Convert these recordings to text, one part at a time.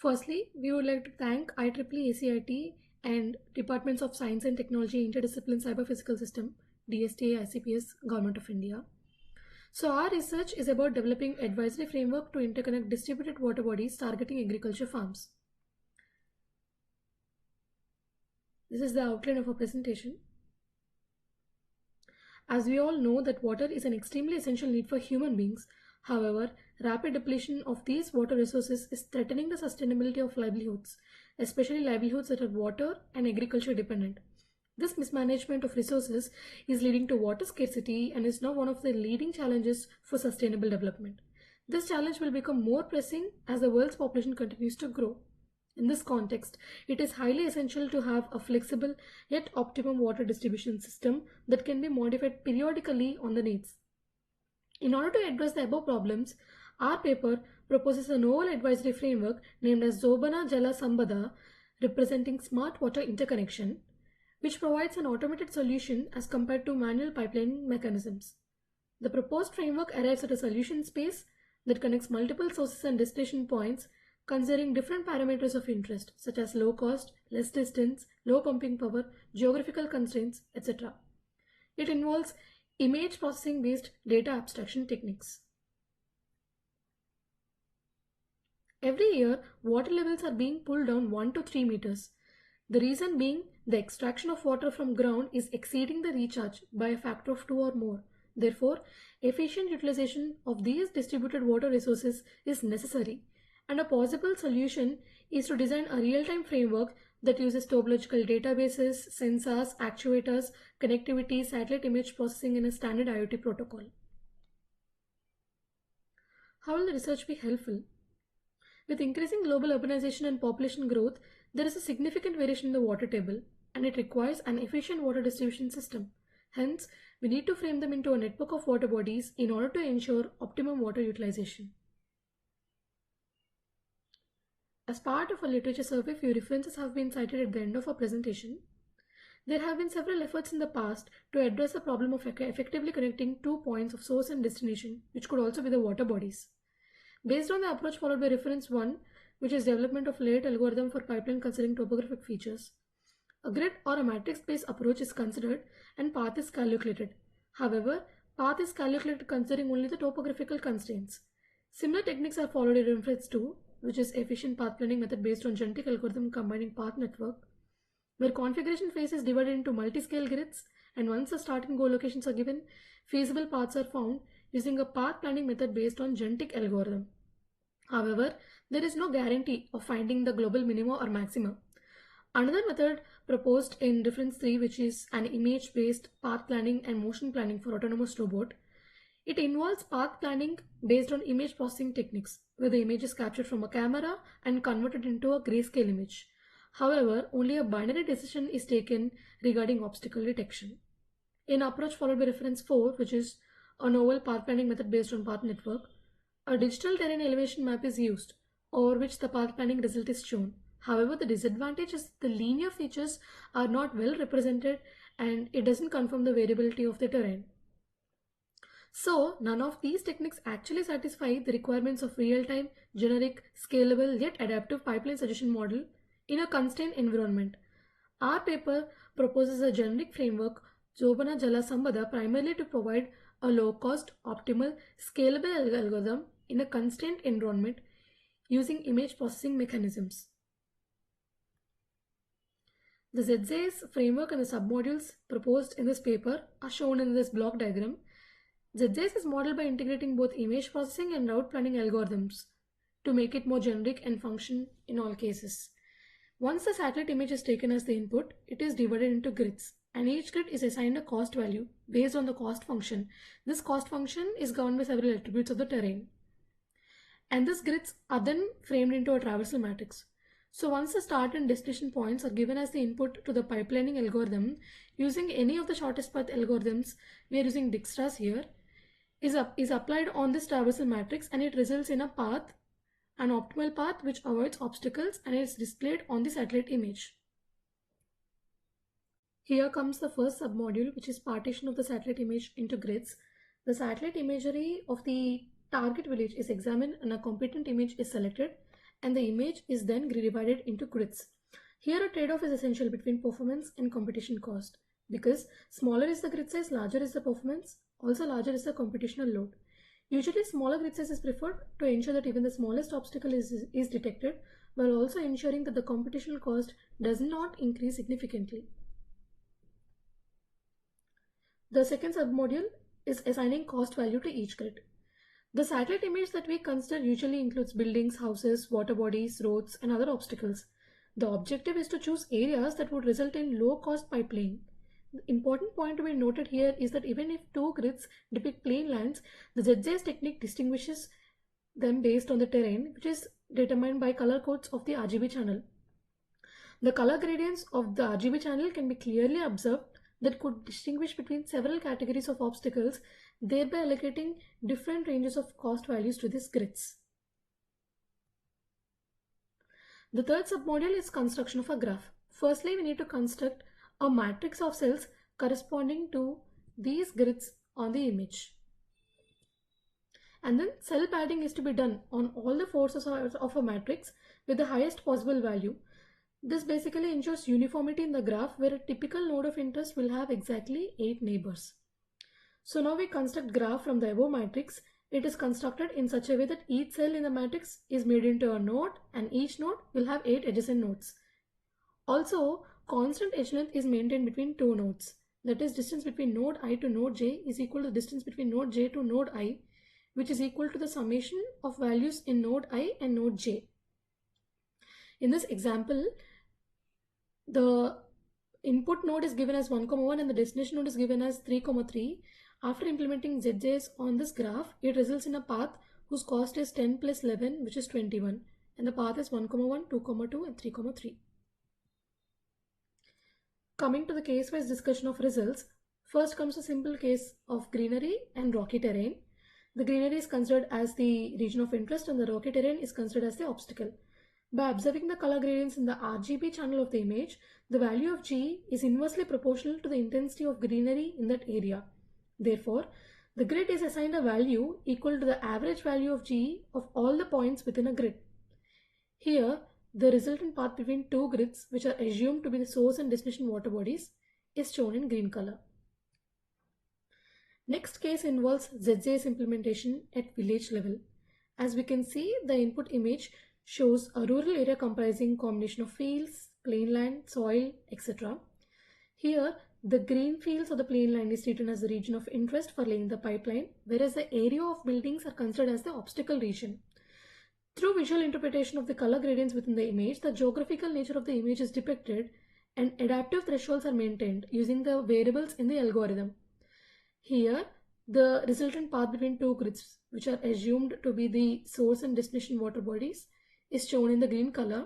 Firstly, we would like to thank IEEE ACIT and Departments of Science and Technology Interdiscipline Cyber Physical System, DSTA ICPS, Government of India. So our research is about developing advisory framework to interconnect distributed water bodies targeting agriculture farms. This is the outline of our presentation. As we all know that water is an extremely essential need for human beings. However, rapid depletion of these water resources is threatening the sustainability of livelihoods, especially livelihoods that are water and agriculture dependent. This mismanagement of resources is leading to water scarcity and is now one of the leading challenges for sustainable development. This challenge will become more pressing as the world's population continues to grow. In this context, it is highly essential to have a flexible yet optimum water distribution system that can be modified periodically on the needs. In order to address the above problems, our paper proposes a novel advisory framework named as Zobana Jala Sambada, representing smart water interconnection, which provides an automated solution as compared to manual pipelining mechanisms. The proposed framework arrives at a solution space that connects multiple sources and destination points, considering different parameters of interest such as low cost, less distance, low pumping power, geographical constraints, etc. It involves image processing based data abstraction techniques. Every year, water levels are being pulled down 1 to 3 meters. The reason being the extraction of water from ground is exceeding the recharge by a factor of 2 or more. Therefore, efficient utilization of these distributed water resources is necessary. And a possible solution is to design a real-time framework that uses topological databases, sensors, actuators, connectivity, satellite image processing in a standard IoT protocol. How will the research be helpful? With increasing global urbanization and population growth, there is a significant variation in the water table, and it requires an efficient water distribution system. Hence, we need to frame them into a network of water bodies in order to ensure optimum water utilization. As part of a literature survey, few references have been cited at the end of our presentation. There have been several efforts in the past to address the problem of effectively connecting 2 points of source and destination, which could also be the water bodies. Based on the approach followed by reference 1, which is development of layered algorithm for pipeline considering topographic features, a grid or a matrix-based approach is considered and path is calculated. However, path is calculated considering only the topographical constraints. Similar techniques are followed in reference 2, which is efficient path planning method based on genetic algorithm combining path network, where configuration phase is divided into multi-scale grids, and once the start and goal locations are given, feasible paths are found using a path planning method based on genetic algorithm. However, there is no guarantee of finding the global minima or maxima. Another method proposed in reference 3, which is an image-based path planning and motion planning for autonomous robot. It involves path planning based on image processing techniques, where the image is captured from a camera and converted into a grayscale image. However, only a binary decision is taken regarding obstacle detection. In approach followed by reference 4, which is a novel path planning method based on path network, a digital terrain elevation map is used, over which the path planning result is shown. However, the disadvantage is the linear features are not well represented and it doesn't confirm the variability of the terrain. So, none of these techniques actually satisfy the requirements of real-time, generic, scalable yet adaptive pipeline suggestion model in a constrained environment. Our paper proposes a generic framework, Zobana Jala Sambada, primarily to provide a low-cost, optimal, scalable algorithm in a constrained environment using image processing mechanisms. The ZJ's framework and the submodules proposed in this paper are shown in this block diagram. ZJS is modeled by integrating both image processing and route planning algorithms to make it more generic and function in all cases. Once the satellite image is taken as the input, it is divided into grids, and each grid is assigned a cost value based on the cost function. This cost function is governed by several attributes of the terrain. And these grids are then framed into a traversal matrix. So once the start and destination points are given as the input to the pipelining algorithm, using any of the shortest path algorithms, we are using Dijkstra's here, is applied on this traversal matrix, and it results in a path, an optimal path which avoids obstacles, and is displayed on the satellite image. Here comes the first submodule, which is partition of the satellite image into grids. The satellite imagery of the target village is examined and a competent image is selected, and the image is then divided into grids. Here a trade-off is essential between performance and computational cost, because smaller is the grid size, larger is the performance, also larger is the computational load. Usually smaller grid size is preferred to ensure that even the smallest obstacle is detected, while also ensuring that the computational cost does not increase significantly. The second submodule is assigning cost value to each grid. The satellite image that we consider usually includes buildings, houses, water bodies, roads, and other obstacles. The objective is to choose areas that would result in low-cost pipelaying. The important point to be noted here is that even if two grids depict plain lands, the ZJ's technique distinguishes them based on the terrain, which is determined by color codes of the RGB channel. The color gradients of the RGB channel can be clearly observed that could distinguish between several categories of obstacles, thereby allocating different ranges of cost values to these grids. The third submodule is construction of a graph. Firstly, we need to construct a matrix of cells corresponding to these grids on the image. And then cell padding is to be done on all the forces of a matrix with the highest possible value. This basically ensures uniformity in the graph, where a typical node of interest will have exactly 8 neighbors. So now we construct graph from the above matrix. It is constructed in such a way that each cell in the matrix is made into a node, and each node will have 8 adjacent nodes. Also, constant edge length is maintained between two nodes. That is, distance between node I to node j is equal to the distance between node j to node I, which is equal to the summation of values in node I and node j. In this example, the input node is given as 1,1 and the destination node is given as 3,3. After implementing ZJs on this graph, it results in a path whose cost is 10 plus 11, which is 21, and the path is 1,1, 2,2 and 3,3. Coming to the case-wise discussion of results, first comes a simple case of greenery and rocky terrain. The greenery is considered as the region of interest and the rocky terrain is considered as the obstacle. By observing the color gradients in the RGB channel of the image, the value of G is inversely proportional to the intensity of greenery in that area. Therefore, the grid is assigned a value equal to the average value of G of all the points within a grid. Here, the resultant path between two grids, which are assumed to be the source and destination water bodies, is shown in green color. Next case involves ZJ's implementation at village level. As we can see, the input image shows a rural area comprising combination of fields, plain land, soil, etc. Here, the green fields of the plain land is treated as the region of interest for laying the pipeline, whereas the area of buildings are considered as the obstacle region. Through visual interpretation of the color gradients within the image, the geographical nature of the image is depicted and adaptive thresholds are maintained using the variables in the algorithm. Here, the resultant path between two grids, which are assumed to be the source and destination water bodies, is shown in the green color.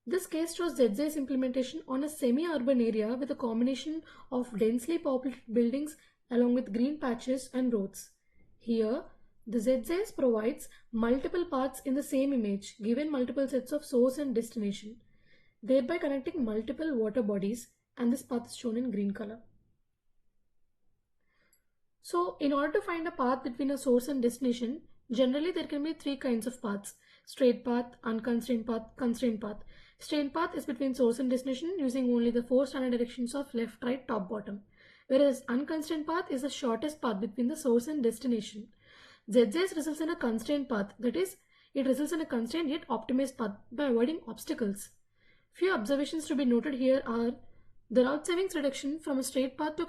This case shows ZJ's implementation on a semi-urban area with a combination of densely populated buildings along with green patches and roads. Here, the ZJs provides multiple paths in the same image, given multiple sets of source and destination, thereby connecting multiple water bodies, and this path is shown in green color. So, in order to find a path between a source and destination, generally there can be three kinds of paths: straight path, unconstrained path, constrained path. Straight path is between source and destination using only the four standard directions of left, right, top, bottom. Whereas unconstrained path is the shortest path between the source and destination. ZJs results in a constrained path, that is, it results in a constrained yet optimized path by avoiding obstacles. Few observations to be noted here are: the route savings reduction from a straight path to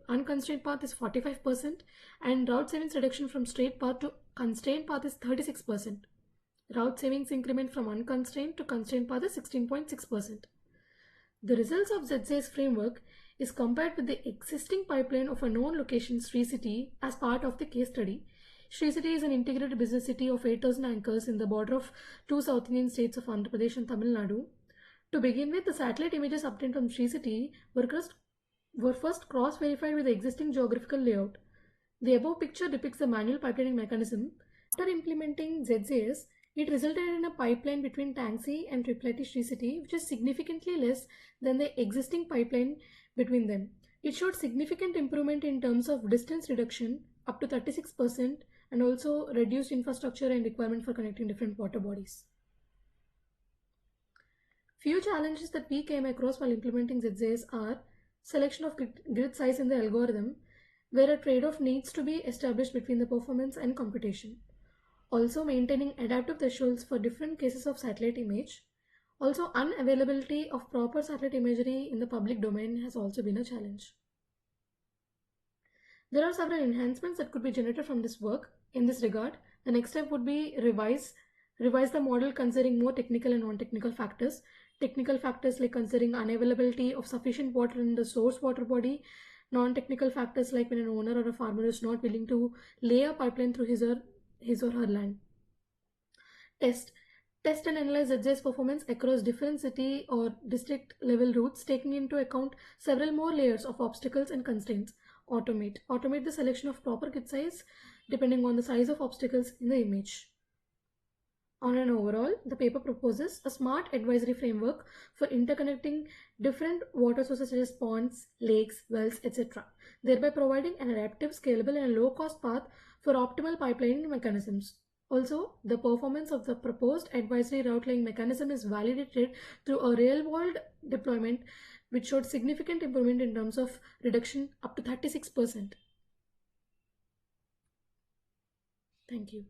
unconstrained path is 45%, and route savings reduction from straight path to constrained path is 36%. Route savings increment from unconstrained to constrained path is 16.6%. The results of ZJ's framework is compared with the existing pipeline of a known location, Sri City, as part of the case study. Sri City is an integrated business city of 8,000 acres in the border of two South Indian states of Andhra Pradesh and Tamil Nadu. To begin with, the satellite images obtained from Sri City were first cross-verified with the existing geographical layout. The above picture depicts the manual pipelining mechanism. After implementing ZJS, it resulted in a pipeline between Tangsy and Tripleti Sri City, which is significantly less than the existing pipeline between them. It showed significant improvement in terms of distance reduction, up to 36%, and also reduced infrastructure and requirement for connecting different water bodies. Few challenges that we came across while implementing ZJS are selection of grid size in the algorithm, where a trade-off needs to be established between the performance and computation. Also maintaining adaptive thresholds for different cases of satellite image. Also unavailability of proper satellite imagery in the public domain has also been a challenge. There are several enhancements that could be generated from this work. In this regard, the next step would be revise the model considering more technical and non-technical factors. Technical factors like considering unavailability of sufficient water in the source water body. Non-technical factors like when an owner or a farmer is not willing to lay a pipeline through his or her land. Test and analyze ZJ's performance across different city or district level routes, taking into account several more layers of obstacles and constraints. Automate the selection of proper kit size depending on the size of obstacles in the image. On an overall, the paper proposes a smart advisory framework for interconnecting different water sources such as ponds, lakes, wells, etc., thereby providing an adaptive, scalable, and low-cost path for optimal pipelining mechanisms. Also, the performance of the proposed advisory route laying mechanism is validated through a real-world deployment, which showed significant improvement in terms of reduction up to 36%. Thank you.